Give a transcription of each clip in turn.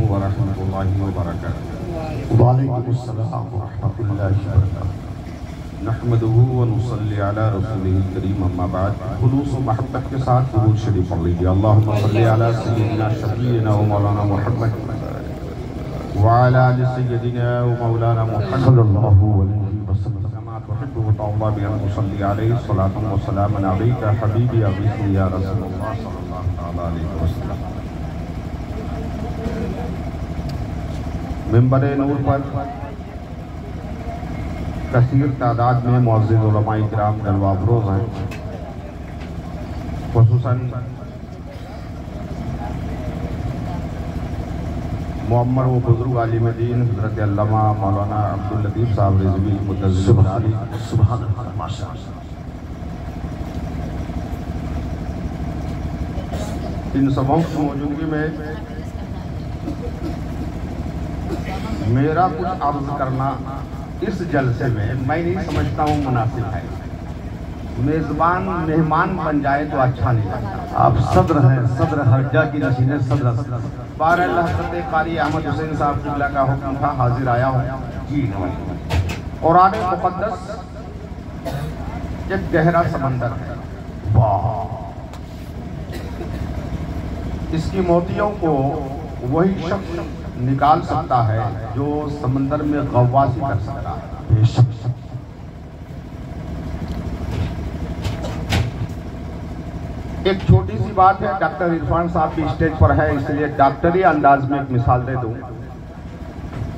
वरहमतुल्लाहि वबरकातुहू। वालेकुम अस्सलाम वरहमतुल्लाहि वबरकातुहू। नहमदुहू व नुसल्ली अला रसूलिहिल करीम, अम्मा बाद। खुलूस व महब्बत के साथ दुरूद शरीफ पढ़ लीजिए। अल्लाहुम्मा सल्ली अला सय्यिदिना शफीइना व मौलाना मुहम्मद व अला आलि सय्यिदिना व मौलाना मुहम्मद सल्लल्लाहु अलैहि वसल्लम। कमा तुहिब्बु व तर्दा बि अन उसल्ली अलैहि सलातन व सलामन अलैका हबीबी अगीथनी या रसूलल्लाह सल्लल्लाहु तआला अलैहि वसल्लम। मिंबर नूर पर कसीर तादाद में मुअज़्ज़िज़ उलमाए किराम जलवा अफरोज़ हैं। ख़ुसूसन मुअम्मर व बुज़ुर्ग आलिम दीन हज़रत अल्लामा मौलाना अब्दुल लतीफ़ साहब रिज़वी मुतज़्ज़िल अली। सुभान अल्लाह, माशाअल्लाह। इन सबों की मौजूदगी में मेरा कुछ अर्ज़ करना इस जलसे में मैं नहीं समझता हूँ मुनासिब है। मेज़बान मेहमान बन जाए तो अच्छा नहीं लगता। आप सद्र हैं, सद्र हर्जा की नशीन सद्र। बारह हज़रत क़ारी अहमद हुसैन साहब क़िबला का हुक्म था, हाजिर आया हूँ जी। कुरान मुक़द्दस एक गहरा समंदर है। वाह, इसकी मोतियों को वही शख्स निकाल सकता है जो समंदर में गव्वासी कर सकता है। बेशक। एक छोटी सी बात है, डॉक्टर इरफान साहब भी स्टेज पर है इसलिए डॉक्टरी अंदाज में एक मिसाल दे दूं।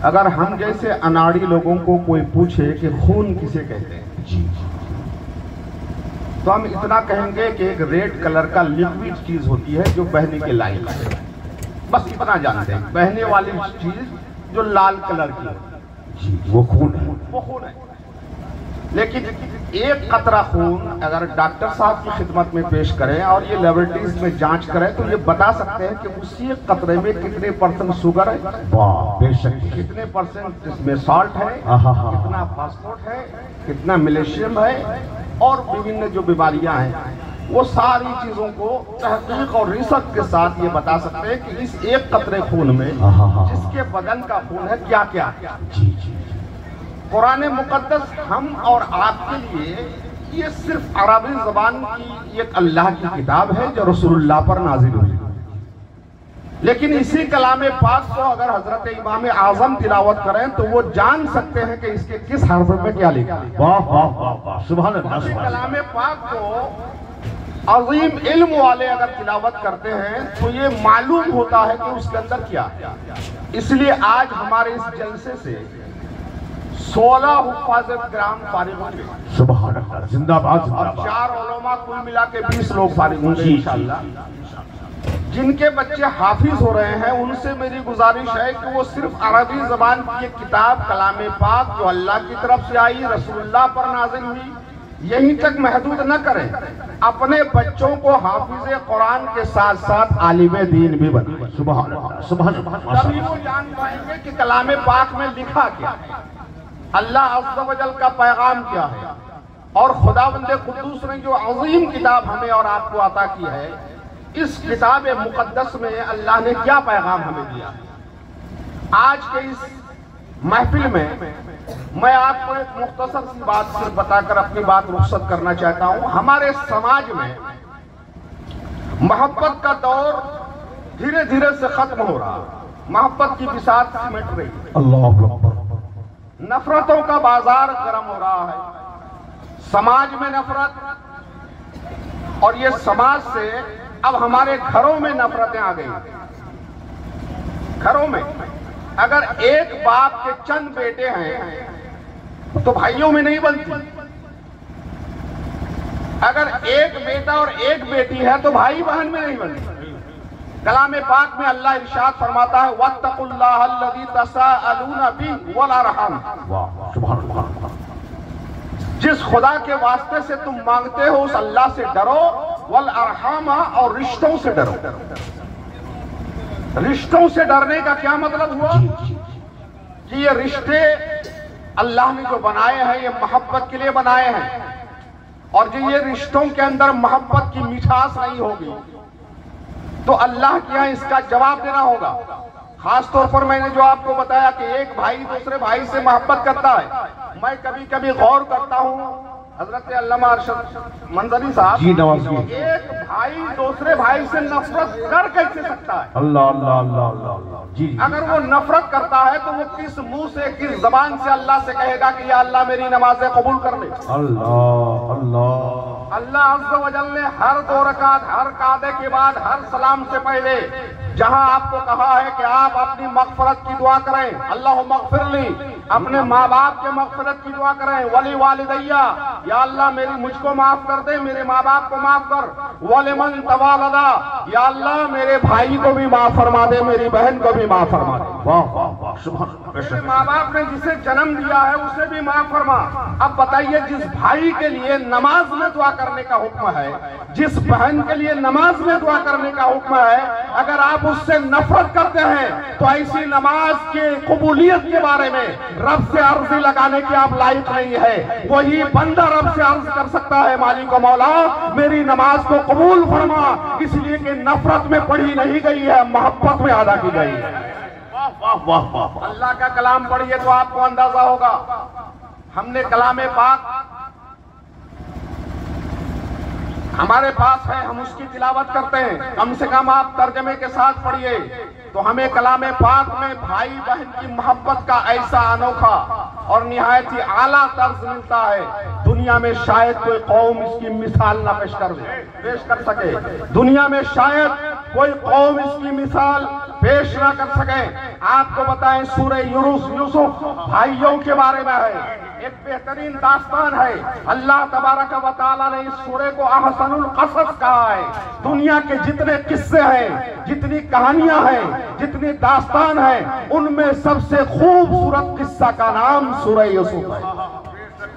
अगर हम जैसे अनाड़ी लोगों को कोई पूछे कि खून किसे कहते हैं जी, तो हम इतना कहेंगे कि एक रेड कलर का लिक्विड चीज होती है जो बहने के लायक है। बस इतना जानते हैं, बहने वाली चीज जो लाल कलर की है जी, वो खून है। वो खून है। लेकिन एक कतरा खून अगर डॉक्टर साहब की खिदमत में पेश करें और ये लेबोरेटरीज में जांच करें तो ये बता सकते हैं कि उसी एक कतरे में कितने % शुगर है, वाह, बेशक। कितने % इसमें सॉल्ट है, कितना फास्फोरेट है, कितना मैग्नीशियम है और विभिन्न जो बीमारियां हैं वो सारी चीजों को तहकीक और रिसर्च के साथ ये बता सकते हैं कि इस एक कतरे खून में जिसके बदन का खून है क्या क्या। जी जी। कुरान मुक़द्दस हम और आपके लिए ये सिर्फ अरबी ज़बान की एक अल्लाह की किताब है जो रसूलुल्लाह पर नाज़िल हुई। लेकिन इसी कलाम पाक को अगर हजरत इमाम आज़म तिलावत करें तो वो जान सकते हैं कि इसके किस हर्फ में क्या लिखा है। वाह वाह वाह वाह, सुभान अल्लाह। कलाम पाक को अजीम इल्म वाले अगर तिलावत करते हैं तो ये मालूम होता है कि उसके अंदर क्या है। इसलिए आज हमारे इस जलसे से 16 हुफ़ाज़ किराम फारिग होंगे। सुभान अल्लाह, जिंदाबाद और जिंदाबाद। 4 उलमा कुल मिला के 20 लोग फारिग होंगे इंशाअल्लाह। जिनके बच्चे हाफिज हो रहे हैं उनसे मेरी गुजारिश है कि वो सिर्फ अरबी ज़बान की एक किताब कलाम पाक जो अल्लाह की तरफ से आई, रसूलुल्लाह पर नाज़िल हुई, यहीं तक महदूद न करें। अपने बच्चों को हाफिज कुरान के साथ साथ आलिम दीन भी बनाएं। सुभान अल्लाह, सुभान अल्लाह। तभी वो जान पाएंगे कि कलाम पाक में लिखा क्या है, अल्लाह अज़्ज़ व जल का पैगाम क्या है और खुदावंद कुद्दूस ने जो अजीम किताब हमें और आपको अता की है, इस किताब मुक़द्दस में अल्लाह ने क्या पैगाम हमें दिया। आज के इस महफिल में मैं आपको एक मुख्तसर सी बात सिर्फ बताकर अपनी बात रुखसत करना चाहता हूँ। हमारे समाज में मोहब्बत का दौर धीरे धीरे से खत्म हो रहा है। मोहब्बत की बिसात सिमट रही है। अल्लाह अकबर। नफरतों का बाजार गर्म हो रहा है। समाज में नफरत, और ये समाज से अब हमारे घरों में नफरतें आ गई। घरों में अगर एक बाप के चंद बेटे हैं तो भाइयों में नहीं बनती। अगर एक बेटा और एक बेटी है तो भाई बहन में नहीं बनती। कलाम पाक में अल्लाह इरशाद फरमाता है वत्तकुल्लाह अल्लज़ी तसाअलूना बिही वल अरहम। वाह, सुभान अल्लाह। जिस खुदा के वास्ते से तुम मांगते हो उस अल्लाह से डरो, वल अरहमा, और रिश्तों से डरो। रिश्तों से डरने का क्या मतलब हुआ कि ये रिश्ते अल्लाह ने जो बनाए हैं ये मोहब्बत के लिए बनाए हैं, और जो ये रिश्तों के अंदर मोहब्बत की मिठास नहीं होगी तो अल्लाह के यहाँ इसका जवाब देना होगा। खास तौर पर मैंने जो आपको बताया कि एक भाई दूसरे भाई से मोहब्बत करता है, मैं कभी कभी गौर करता हूँ हजरत अल्लामा अरशद मंजरी साहब जी नवाज एक भाई दूसरे भाई से नफरत कर कैसे सकता है? अल्लाह अल्लाह अल्लाह अल्लाह अल्लाह जी अगर वो नफरत करता है तो वो किस मुंह से किस जबान से अल्लाह से कहेगा कि या अल्लाह मेरी नमाजें कबूल कर ले? अल्लाह अल्लाह अल्लाह अज़्ज़ व जल ने हर 2 रकात हर कादे के बाद हर सलाम से पहले जहां आपको कहा है कि आप अपनी मगफरत की दुआ करें, अल्लाह मगफिरली, अपने माँ बाप के मगफरत की दुआ करें, वली वालिदैया, या अल्लाह मेरी मुझको माफ कर दे, मेरे माँ बाप को माफ कर, वलिमन तवालदा, या अल्लाह मेरे भाई को भी माफ फरमा दे, मेरी बहन को भी माफ फरमा दे। वाह वाह वाह सुभान मेरे माँ बाप ने जिसे जन्म दिया है उसे भी माफ फरमा। अब बताइए, जिस भाई के लिए नमाज में दुआ करने का हुक्म है, जिस बहन के लिए नमाज में दुआ करने का हुक्म है, अगर आप उससे नफरत करते हैं तो ऐसी नमाज के कबूलियत के बारे में रब से अर्जी लगाने की आप लायक नहीं है। वही बंदा रब से अर्ज कर सकता है, मालिक मौला मेरी नमाज को कबूल फरमा, इसलिए कि नफरत में पढ़ी नहीं गई है, मोहब्बत में अदा की गई है। वाह वाह वाह। अल्लाह का कलाम पढ़िए तो आपको अंदाजा होगा। हमने कलामे पाक हमारे पास है, हम उसकी तिलावत करते हैं, कम से कम आप तर्जमे के साथ पढ़िए तो हमें कलामे पाक में भाई बहन की मोहब्बत का ऐसा अनोखा और निहायत ही आला तर्ज मिलता है, दुनिया में शायद कोई कौम इसकी मिसाल ना पेश कर सके। दुनिया में शायद कोई कौम इसकी मिसाल पेश ना कर सके। आपको बताएं, सूरह यूसुफ भाइयों के बारे में है, एक बेहतरीन दास्तान है। अल्लाह तबारक व तआला ने इस सूरे को अहसनुल क़सस कहा है। दुनिया के जितने किस्से हैं, जितनी कहानियां हैं, जितनी दास्तान है, उनमें सबसे खूबसूरत किस्सा का नाम सूरह यूसुफ है।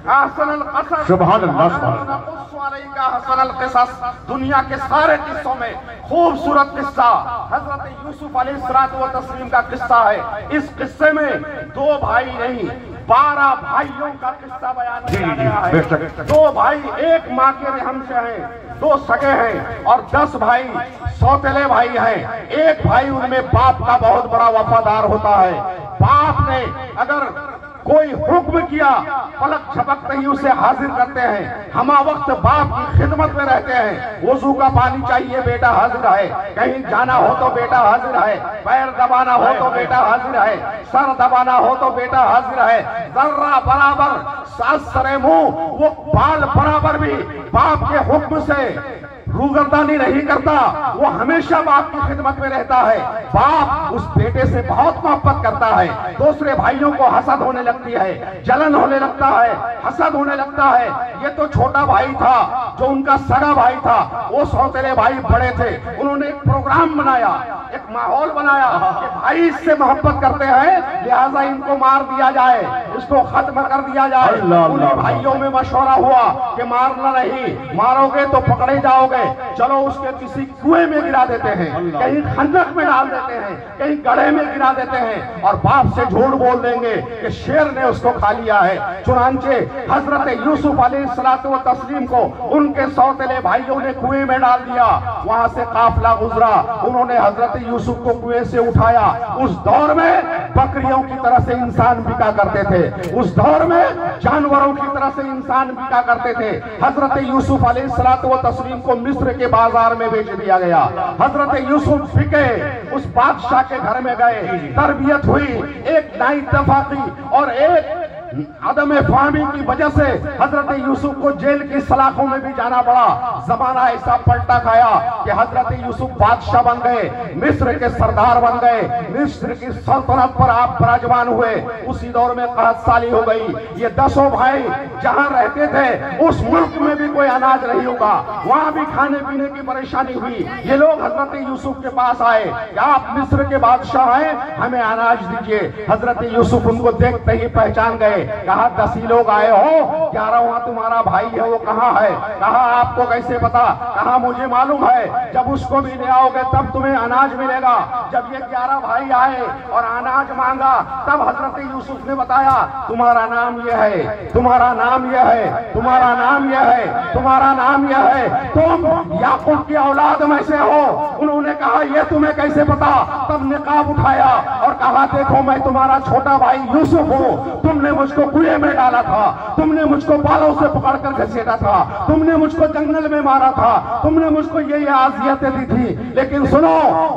अहसनुल क़सस, सुभान अल्लाह सुभान अहसनुल क़सस, दुनिया के सारे किस्सों में खूबसूरत किस्सा हजरत यूसुफ अलैहिस्सलातु व तस्लीम का किस्सा है। इस किस्से में 2 भाई नहीं 12 भाइयों का किस्सा बयान किया गया है। 2 भाई एक माँ के रहम से हैं, 2 सगे हैं और 10 भाई सौतेले भाई हैं। एक भाई उनमें बाप का बहुत बड़ा वफादार होता है। बाप ने अगर कोई हुक्म किया, पलक झपकते ही उसे हाजिर करते हैं। हमा वक्त बाप की खिदमत में रहते हैं। वजू का पानी चाहिए, बेटा हाजिर है। कहीं जाना हो तो बेटा हाजिर है। पैर दबाना हो तो बेटा हाजिर है। सर दबाना हो तो बेटा हाजिर है। जर्रा बराबर सास सरे मुंह, वो बाल बराबर भी बाप के हुक्म से रूगर्दानी नहीं करता, वो हमेशा बाप की खिदमत में रहता है। बाप उस बेटे से बहुत मोहब्बत करता है। दूसरे भाइयों को हसद होने लगती है, जलन होने लगता है, हसद होने लगता है। ये तो छोटा भाई था जो उनका सगा भाई था, वो सौतेले भाई बड़े थे। उन्होंने एक प्रोग्राम बनाया, एक माहौल बनाया कि भाई इससे मोहब्बत करते हैं, लिहाजा इनको मार दिया जाए, इसको खत्म कर दिया जाए। उन्हीं भाइयों में मशवरा हुआ कि मारना नहीं, मारोगे तो पकड़े जाओगे, चलो उसके किसी कुएं में गिरा देते हैं, कहीं खंदक में डाल देते हैं, कहीं गड्ढे में गिरा देते हैं और बाप से झूठ बोल देंगे कि शेर ने उसको खा लिया है। चुनांचे हजरत यूसुफ अलैहिस्सलातु व तस्लीम को उनके सौतेले भाइयों ने कुएं में डाल दिया। वहां से काफिला गुजरा, उन्होंने हजरत यूसुफ को कुएं से उठाया। उस दौर में बकरियों की तरह से इंसान बिका करते थे, उस दौर में जानवरों की तरह से इंसान बिका करते थे। हजरत यूसुफ अलैहिस्सलातु व तस्लीम को मिस्र के बाजार में बेच दिया गया। हजरत यूसुफ बिके, उस बादशाह के घर में गए, तरबियत हुई, एक नाइतफाकी और एक अदम फहमी की वजह से हजरत यूसुफ को जेल की सलाखों में भी जाना पड़ा। जमाना ऐसा पलटा खाया कि हजरत यूसुफ बादशाह बन गए, मिस्र के सरदार बन गए, मिस्र की सल्तनत पर आप विराजमान हुए। उसी दौर में कहत साली हो गई। ये 10 भाई जहां रहते थे उस मुल्क में भी कोई अनाज नहीं होगा, वहां भी खाने पीने की परेशानी हुई। ये लोग हजरत यूसुफ के पास आए कि आप मिस्र के बादशाह हैं, हमें अनाज दीजिए। हजरत यूसुफ उनको देखते ही पहचान गए। कहा 10 ही लोग आए हो, 11वां तुम्हारा भाई है, वो कहाँ है? कहा आपको कैसे पता? कहा मुझे मालूम है, जब उसको भी ले आओगे तब तुम्हें अनाज मिलेगा। जब ये 11 भाई आए और अनाज मांगा तब हजरत यूसुफ ने बताया तुम्हारा नाम यह है, तुम्हारा नाम यह है, तुम्हारा नाम यह है, तुम्हारा नाम यह है, तुम याकूब की औलाद में से हो। उन्होंने कहा यह तुम्हें कैसे पता? तब निकाब उठाया और कहा देखो मैं तुम्हारा छोटा भाई यूसुफ हूँ, तुमने मुझको कुएं में डाला था, तुमने मुझको बालों से पकड़कर घसीटा था, तुमने मुझको जंगल में मारा था, तुमने मुझको ये आजियतें दी थी, लेकिन सुनो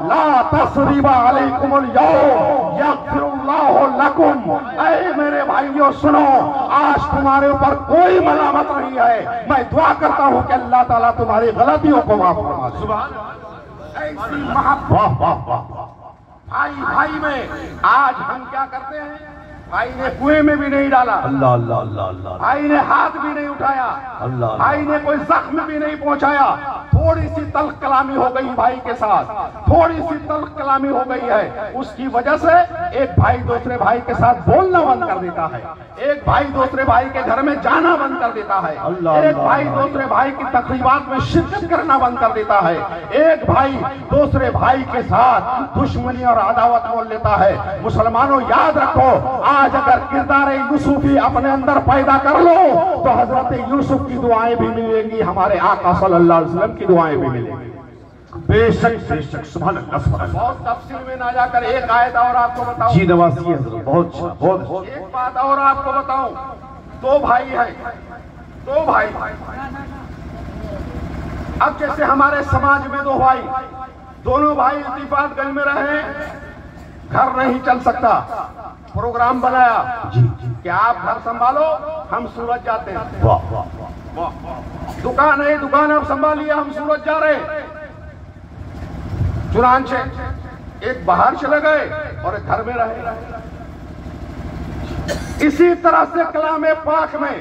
ला तसरीबा अलैकुमुल यौम यग़फिरुल्लाहु लकुम। ऐ मेरे भाइयों सुनो, आज तुम्हारे ऊपर कोई मलामत नहीं है। मैं दुआ करता हूँ कि अल्लाह ताला तुम्हारी गलतियों को माफ फरमा दे। ऐसी मोहब्बत भाई भाई में। आज हम क्या करते हैं, भाई ने कुएं में भी नहीं डाला, अल्लाह अल्लाह अल्लाह अल्लाह, भाई ने हाथ भी नहीं उठाया, अल्लाह, भाई ने कोई जख्म भी नहीं पहुंचाया। थोड़ी सी तल्ख कलामी हो गई भाई के साथ, थोड़ी सी तल्ख कलामी हो गई है, उसकी वजह से एक भाई दूसरे भाई के साथ बोलना बंद कर देता है, एक भाई दूसरे भाई के घर में जाना बंद कर देता है, एक भाई दूसरे भाई की तकरीबात में शिरकत करना बंद कर देता है, एक भाई दूसरे भाई के साथ दुश्मनी और अदावत बोल लेता है। मुसलमानों याद रखो, आज अगर किरदार यूसुफी अपने अंदर पैदा कर लो तो हजरत यूसुफ की दुआएं भी मिलेंगी, हमारे आका सल्लल्लाहु अलैहि वसल्लम की दुआएं भी मिलेंगी। बेशक बेशक, सुभान अल्लाह सुभान अल्लाह। बहुत तफसील में ना जाकर एक आयत और आपको बताऊं। जी नवाजी हजरत, बहुत अच्छा, बहुत अच्छा। एक बात और आपको बताऊं, दो भाई हैं, दो भाई। अब जैसे हमारे समाज में दो भाई, दोनों भाई इत्तेफाकगंज में रहे, घर नहीं चल सकता, प्रोग्राम बनाया कि आप घर संभालो, हम सूरत जाते हैं। वाह वाह वाह। दुकान है, दुकान आप संभालिए, हम सूरत जा रहे। चुनांचे एक बाहर चले गए और एक घर में रहे। इसी तरह से कलामे पाक में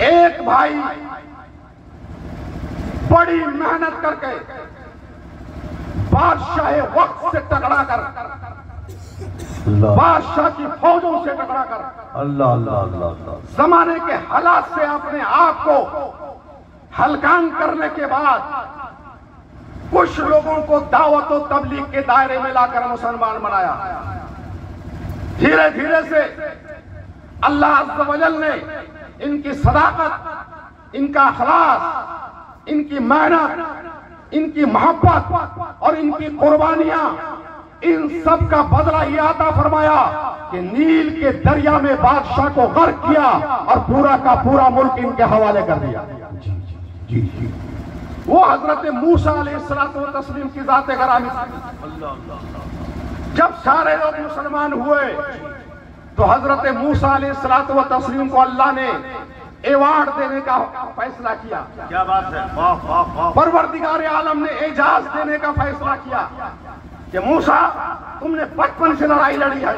एक भाई बड़ी मेहनत करके बादशाह वक्त से टकरा कर, बादशाह की फौजों से टकरा कर, अल्लाह अल्लाह अल्लाह अल्लाह, जमाने के हालात से अपने आप को हलकान करने के बाद कुछ लोगों को दावत और तबलीग के दायरे में लाकर मुसलमान बनाया। धीरे धीरे से अल्लाह अज़्ज़ व जल ने इनकी सदाकत, इनका अखलास, इनकी मेहनत, इनकी मोहब्बत और इनकी कुर्बानियां, इन सब का बदला ये अता फरमाया कि नील के दरिया में बादशाह को गर्क किया और पूरा का पूरा मुल्क इनके हवाले कर दिया। जी जी। वो हजरत मूसा अलैहिस्सलातु व तस्लीम की जात गिरामी थी। जब सारे लोग मुसलमान हुए तो हजरत मूसा अलैहिस्सलातु व तस्लीम को अल्लाह ने एवार्ड देने का फैसला किया। क्या बात है, वाह वाह वाह। परवरदिगार आलम ने एजाज देने का फैसला किया कि मूसा तुमने बचपन से लड़ाई लड़ी है,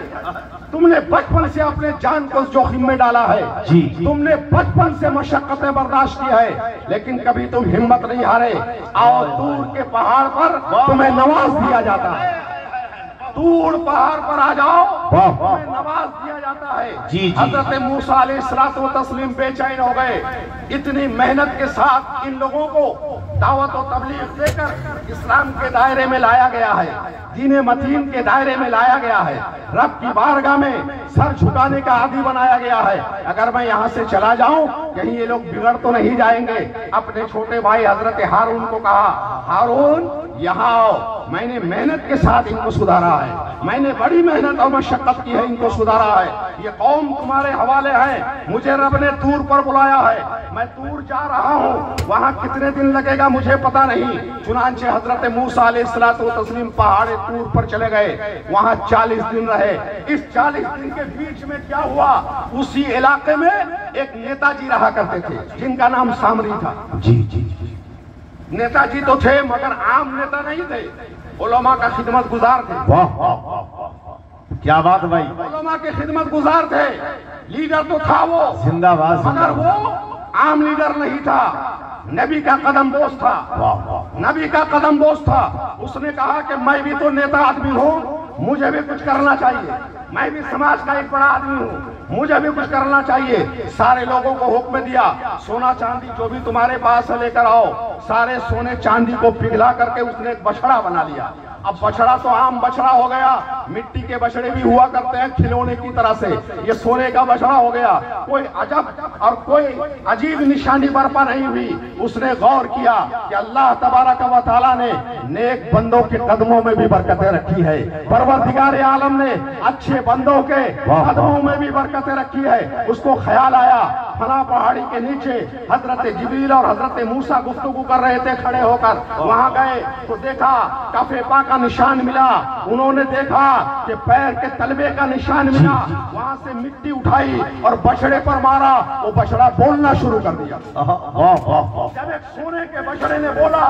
तुमने बचपन से अपने जान को जोखिम में डाला है, जी। तुमने बचपन से मशक्कतें बर्दाश्त की है, लेकिन कभी तुम हिम्मत नहीं हारे। आओ दूर के पहाड़ पर तुम्हें नवाज दिया जाता है, दूर पहाड़ पर आ जाओ, तुम्हें नवाज दिया जाता है। जी जी। हजरत मूसा अलैहिस्सलातु व तस्लीम बेचैन हो गए। इतनी मेहनत के साथ इन लोगों को दावत और तबलीग देकर इस्लाम के दायरे में लाया गया है, दीन मतीन के दायरे में लाया गया है, रब की बारगाह में सर झुकाने का आदी बनाया गया है। अगर मैं यहाँ से चला जाऊं कहीं ये लोग बिगड़ तो नहीं जाएंगे। अपने छोटे भाई हजरत हारून को कहा, हारून यहाँ आओ, मैंने मेहनत के साथ इनको सुधारा है, मैंने बड़ी मेहनत और मशक्कत की है, इनको सुधारा है, ये कौम तुम्हारे हवाले है, मुझे रब ने तूर पर बुलाया है, मैं तूर जा रहा हूँ, वहाँ कितने दिन लगेगा मुझे पता नहीं। चुनांचे हजरत मूसा अलैहिस्सलातु व तस्लीम पहाड़े तूर पर चले गए, वहाँ 40 दिन रहे। इस 40 दिन के बीच में क्या हुआ, उसी इलाके में एक नेताजी रहा करते थे जिनका नाम सामरी था। जी जी। नेताजी तो थे मगर आम नेता नहीं थे, उलमा का खिदमत गुजार थे। वाह वाह वाह, क्या बात भाई, उलमा के खिदमत गुजार थे, लीडर तो था वो, जिंदाबाद मगर वो आम लीडर नहीं था, नबी का कदम बोस था। वाह वाह, नबी का कदम बोस था। उसने कहा कि मैं भी तो नेता आदमी हूँ, मुझे भी कुछ करना चाहिए, मैं भी समाज का एक बड़ा आदमी हूँ, मुझे भी कुछ करना चाहिए। सारे लोगों को हुक्म दिया, सोना चांदी जो भी तुम्हारे पास है लेकर आओ। सारे सोने चांदी को पिघला करके उसने एक बछड़ा बना लिया अब बछड़ा तो आम बछड़ा हो गया, मिट्टी के बछड़े भी हुआ करते हैं खिलौने की तरह से, ये सोने का बछड़ा हो गया। कोई अजब और कोई अजीब निशानी बरपा नहीं हुई। उसने गौर किया कि अल्लाह तबारक व तआला ने नेक बंदों के कदमों में भी बरकतें रखी है, परवरदिगार आलम ने अच्छे बंदों के कदमों में भी बरकतें रखी है। उसको ख्याल आया, फला पहाड़ी के नीचे हजरत जिब्रील और हजरत मूसा गुफ्तगू कर रहे थे खड़े होकर। वहां गए तो देखा कफे पा का निशान मिला। उन्होंने देखा कि पैर के तलबे का निशान मिला। वहां से मिट्टी उठाई और बछड़े पर मारा, वो बछड़ा बोलना शुरू कर दिया। जब एक सोने के बछड़े ने बोला,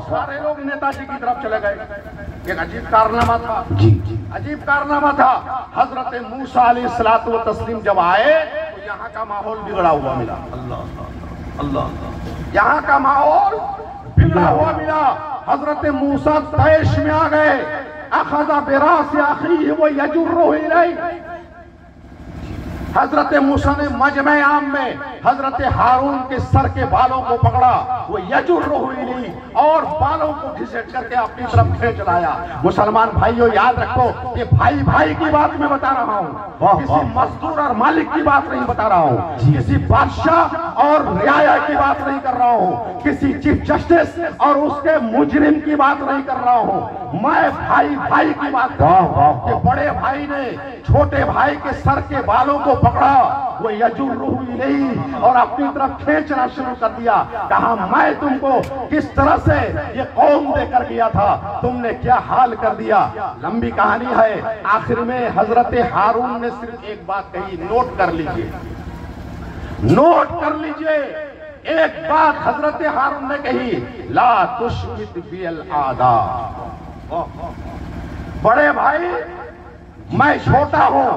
सारे लोग नेताजी की तरफ चले गए। एक अजीब कारनामा था, अजीब कारनामा था। हजरत मूसा अलैहिस्सलातु व तस्लीम जब आए तो यहाँ का माहौल बिगड़ा हुआ मिला। अल्लाह अल्लाह, यहाँ का माहौल बिगड़ा हुआ मिला। हजरत मूसा तैश में आ गए। अखज़ा बिरास अखीही व यजुर्रुहु इलैहि। हजरत मूसा ने मजमे आम में हजरत हारून के सर के बालों को पकड़ा, वो यजुर्रुहु इलैहि, और बालों को घिसेट करके अपनी तरफ खींच लाया। मुसलमान भाइयों याद रखो, ये भाई भाई की बात मैं बता रहा हूँ, किसी मजदूर और मालिक की बात नहीं बता रहा हूँ, किसी बादशाह और रियाया की बात नहीं कर रहा हूँ, किसी चीफ जस्टिस और उसके मुजरिम की बात नहीं कर रहा हूँ। मैं भाई भाई की बात कर रहा हूँ कि बड़े भाई ने छोटे भाई के सर के बालों को पकड़ा, वो यजुर्रुहु इलैहि, और अपनी तरफ खींचना शुरू कर दिया। कहा मैं तुमको किस तरह से ये कौम देकर गया था, तुमने क्या हाल कर दिया। लंबी कहानी है। आखिर में हजरत हारून ने सिर्फ एक बात कही, नोट कर लीजिए, नोट कर लीजिए। एक बात हजरत हारून ने कही, ला तुशमित बिल आदा। बड़े भाई मैं छोटा हूं,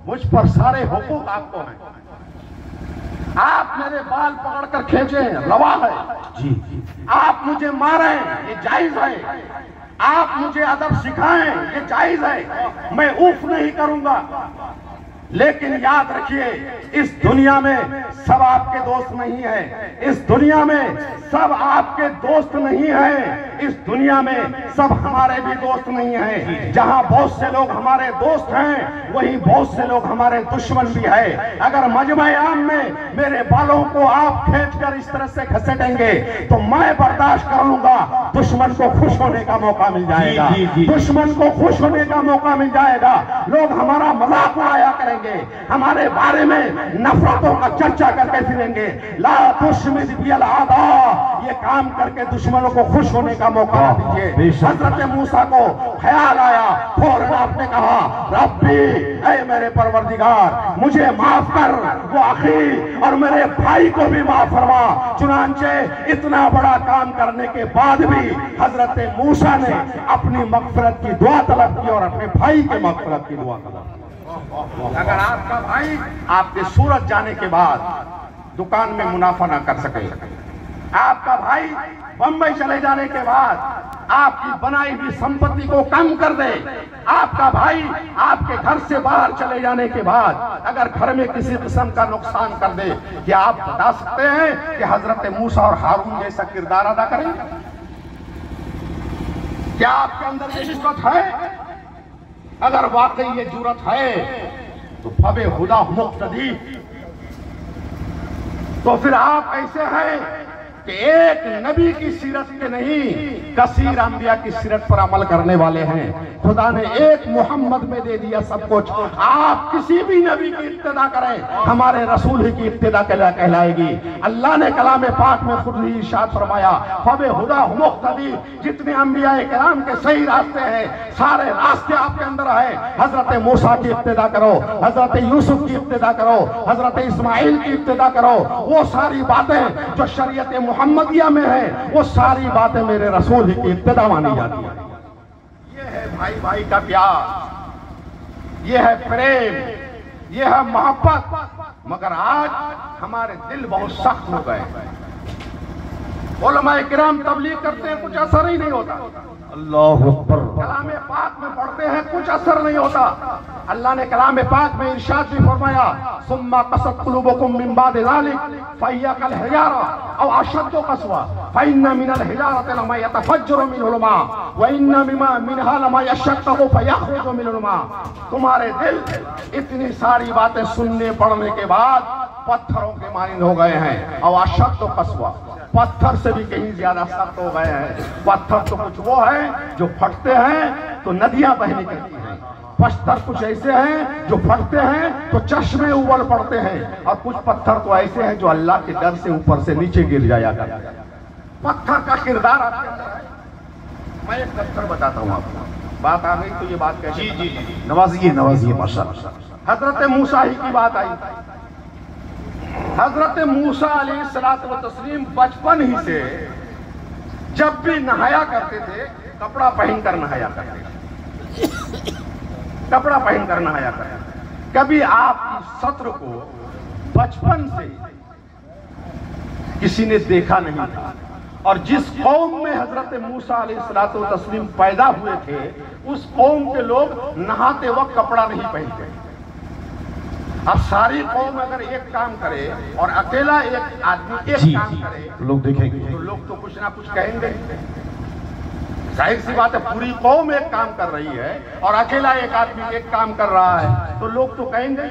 मुझ पर सारे हुकूक आपको हैं। आप मेरे बाल पकड़कर खींचे, रवा है जी। आप मुझे मारें, ये जायज है। आप मुझे अदब सिखाएं, ये जायज है। मैं उफ नहीं करूंगा। लेकिन याद रखिए, इस दुनिया में सब आपके दोस्त नहीं है। इस दुनिया में सब आपके दोस्त नहीं है। इस दुनिया में सब हमारे भी दोस्त नहीं है। जहां बहुत से लोग हमारे दोस्त हैं, वहीं बहुत से लोग हमारे दुश्मन भी है। अगर मजमा आम में मेरे बालों को आप खींचकर इस तरह से घसीटेंगे तो मैं बर्दाश्त कर लूंगा। दुश्मन को खुश होने का मौका मिल जाएगा, दुश्मन को खुश होने का मौका मिल जाएगा। लोग हमारा मजाक उड़ाया करेंगे, हमारे बारे में नफरतों का चर्चा करके फिरेंगे। ला तुशमित बिल आदा, ये काम करके दुश्मनों को खुश होने का मौका दीजिए। हजरत मूसा को ख्याल आया, फौरन आपने कहा, रब्बी, ऐ मेरे परवरदिगार, मुझे माफ कर, वो अखी और मेरे भाई को भी माफ फरमा। चुनांचे इतना बड़ा काम करने के बाद भी हजरत मूसा ने अपनी मगफिरत की दुआ तलब की और अपने भाई के मगफिरत की दुआ तलब। अगर आपका भाई आपके सूरत जाने के बाद दुकान में मुनाफा ना कर सके, आपका भाई बंबई चले जाने के बाद आपकी बनाई हुई संपत्ति को कम कर दे, आपका भाई आपके घर से बाहर चले जाने के बाद अगर घर में किसी किस्म का नुकसान कर दे, क्या आप बता सकते हैं कि हजरत मूसा और हारून जैसा किरदार अदा करें? क्या आपके अंदर ये जुर्रत है? अगर वाकई ये जुर्रत है तो फबे हुदा मुक्तदी। तो फिर आप ऐसे हैं कि एक नबी की सीरत के नहीं, कसीर अंबिया की सीरत पर अमल करने वाले हैं। खुदा ने एक मोहम्मद में दे दिया सब कुछ। आप किसी भी नबी की इब्तिदा करें, हमारे रसूल ही की इब्तिदा कहलाएगी। अल्लाह ने कलाम पाक में खुद ही इरशाद फरमाया, फबे हुदा मुक्तदी। जितने अंबिया किराम के सही रास्ते हैं, सारे रास्ते आपके अंदर है। हजरत मूसा की इब्तिदा करो, हजरत यूसुफ की इब्तिदा करो, हजरत इस्माइल की इब्तिदा करो। वो सारी बातें जो शरीयत मोहम्मदिया में है, वो सारी बातें मेरे रसूल ही की इब्तिदा मानी जाती है। ये है भाई भाई का प्यार, ये है प्रेम, ये है मोहब्बत। मगर आज हमारे दिल बहुत सख्त हो गए। उलमाए किराम तबलीग करते हैं, कुछ असर ही नहीं होता। अल्लाह अकबर। कलाम पाक में पढ़ते हैं, कुछ असर नहीं होता। अल्लाह ने कलाम पाक में इरशाद भी फरमाया, सुम्मा कसत कुलूबुकुम मिन बाद ज़ालिक फहिया कल हिजारा औ अशद्दु क़स्वा फइन्ना मिनल हिजारति लमा यतफज्जरु मिनहुल मा व इन्ना मिनहा लमा यशक्ककु फयख़रुजु मिनहुल मा। तुम्हारे दिल इतनी सारी बातें सुनने पढ़ने के बाद पत्थरों के मानिंद हो गए हैं। और अशद्दु क़स्वा, पत्थर से भी कहीं ज्यादा सख्त हो गए हैं। पत्थर तो कुछ वो है जो फटते हैं तो नदियां बह निकलती हैं, पत्थर कुछ ऐसे हैं जो फटते हैं तो चश्मे उबल पड़ते हैं, और कुछ पत्थर तो ऐसे हैं जो अल्लाह के डर से ऊपर से नीचे गिर जाया करते हैं। पत्थर का किरदार आपके अंदर है। मैं एक पत्थर बताता हूँ आपको, बात आ गई तो ये बात कैसे? जी जी जी, नवाजिए नवाजिए माशाअल्लाह। हजरत मूसा ही की बात आई। हजरत मूसा अलैहिस्सलातु व तस्लीम बचपन ही से जब भी नहाया करते थे कपड़ा पहनकर नहाया करते थे, कपड़ा पहनकर नहाया करते थे। कभी आपकी सत्र को बचपन से किसी ने देखा नहीं था। और जिस कौम में हजरत मूसा अलैहिस्सलातु व तस्लीम पैदा हुए थे उस कौम के लोग नहाते वक्त कपड़ा नहीं पहनते। अब सारी कौम अगर एक काम करे और अकेला एक आदमी एक काम करे तो लोग देखेंगे, तो लोग तो कुछ ना कुछ कहेंगे। जाहिर सी बात है, पूरी कौम एक काम कर रही है और अकेला एक आदमी एक काम कर रहा है तो लोग तो कहेंगे।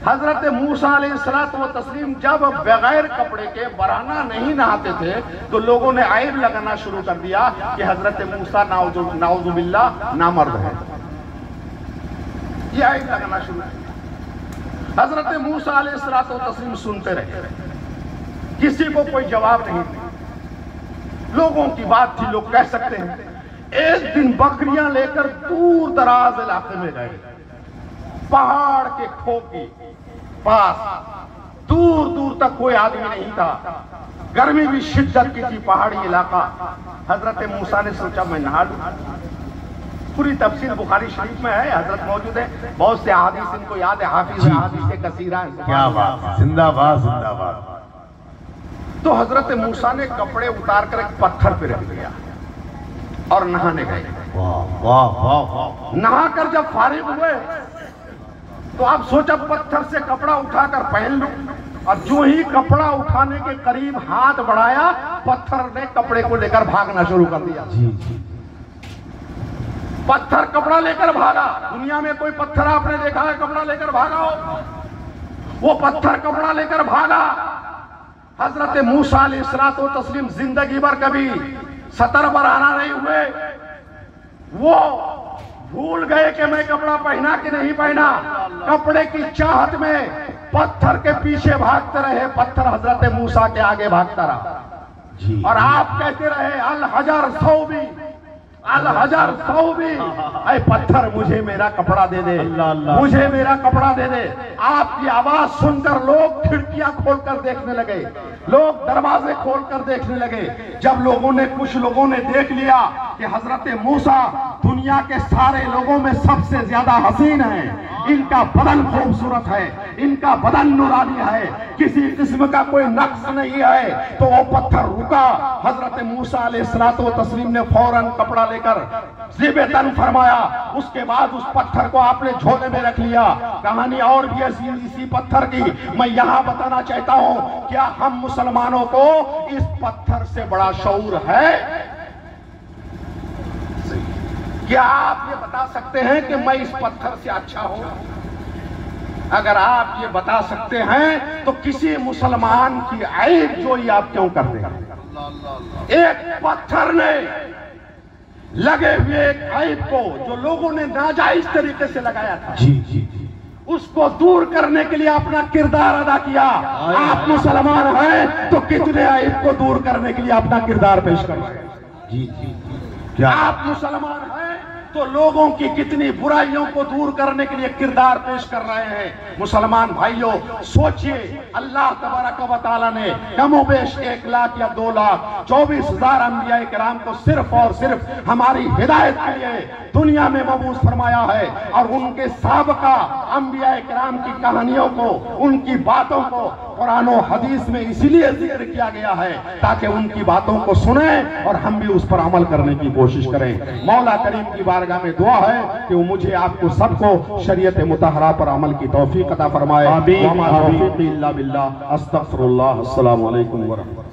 हजरत मूसा अलैहिस्सलातु व तस्लीम जब बगैर कपड़े के बराना नहीं नहाते थे तो लोगों ने ऐब लगाना शुरू कर दिया कि हजरत मूसा नाउजुबिल्लाह नामर्द है। ये ऐब लगाना शुरू किया। हजरत मूसा अलैहिस्सलातु व तस्लीम सुनते रहे, किसी को कोई जवाब नहीं दिया। लोगों की बात थी, लोग कह सकते हैं। एक दिन बकरियां लेकर दूर दराज इलाके में गए, पहाड़ के खो के पास, दूर दूर तक कोई आदमी नहीं था, गर्मी भी शिद्दत की थी, पहाड़ी इलाका। हजरत मूसा ने सोचा मैं नहा लूं। पूरी तफसीर बुखारी शरीफ में है, हजरत मौजूद है, बहुत से अहादीस इनको याद है, हाफिज अहादीस कसीरा है। क्या बात है, जिंदाबाद जिंदाबाद। तो हजरत मूसा ने कपड़े उतार कर एक पत्थर पे रख दिया और नहाने गए। वाह वाह वाह वाह। नहाकर जब फारिग हुए तो आप सोचा पत्थर से कपड़ा उठाकर पहन लूं, और जो ही कपड़ा उठाने के करीब हाथ बढ़ाया पत्थर ने कपड़े को लेकर भागना शुरू कर दिया। जी जी, पत्थर कपड़ा लेकर भागा। दुनिया में कोई पत्थर आपने देखा है कपड़ा लेकर भागा हो? वो पत्थर कपड़ा लेकर भागा। हजरत मूसा अलैहिस्सलातु व तस्लीम जिंदगी भर कभी सतर बराना नहीं हुए। वो भूल गए कि मैं कपड़ा पहना कि नहीं पहना। कपड़े की चाहत में पत्थर के पीछे भागते रहे, पत्थर हजरत मूसा के आगे भागता रहा। जी, और आप कहते रहे अल हजर सौबी, अल हजर सौबी, ऐ पत्थर मुझे मेरा कपड़ा दे दे, मुझे मेरा कपड़ा दे दे। आपकी आवाज सुनकर लोग खिड़कियां खोलकर देखने लगे, लोग दरवाजे खोलकर देखने लगे। जब लोगों ने, कुछ लोगों ने देख लिया कि हजरत मूसा दुनिया के सारे लोगों में सबसे ज्यादा हसीन है, इनका बदन खूबसूरत है, इनका बदन नूरानी है, किसी किस्म का कोई नक्श नहीं है, तो वो पत्थर रुका। हजरत मूसा अलैहिस्सलातु व तस्लीम ने फौरन कपड़ा लेकर ज़िबे तन फरमाया। उसके बाद उस पत्थर को आपने झोले में रख लिया। कहानी और भी ऐसी इसी पत्थर की मैं यहाँ बताना चाहता हूँ। क्या हम मुसलमानों को इस पत्थर से बड़ा शऊर है? क्या आप ये बता सकते हैं कि मैं इस पत्थर से अच्छा हूं? अगर आप ये बता सकते हैं तो किसी मुसलमान की ऐब जोई आप क्यों कर देंगे? एक पत्थर ने लगे हुए एक ऐब को जो लोगों ने नाजायज तरीके से लगाया था, जी जी, उसको दूर करने के लिए अपना किरदार अदा किया। आप मुसलमान हैं तो कितने ऐब को दूर करने के लिए अपना किरदार पेश कर रहे हैं? जी जी, क्या आप मुसलमान हैं तो लोगों की कितनी बुराइयों को दूर करने के लिए किरदार पेश कर रहे हैं। मुसलमान भाइयों सोचिए, अल्लाह तबारक व तआला ने कमोबेश 1 लाख या 2 लाख 24,000 अंबिया किराम को सिर्फ और सिर्फ हमारी हिदायत के लिए दुनिया में मबूस फरमाया है। और उनके साबका अंबिया किराम की कहानियों को, उनकी बातों को कुरान और हदीस में इसीलिए जिक्र किया गया है ताकि उनकी बातों को सुने और हम भी उस पर अमल करने की कोशिश करें। मौला करीम की बारगाह में दुआ है कि वो मुझे आपको सबको शरीयत मुतहरा पर अमल की तौफीक अता फरमाए। वमा तौफीक़ी इल्ला बिल्लाह। अस्तगफिरुल्लाह। अस्सलामु अलैकुम व रहमतुल्लाह।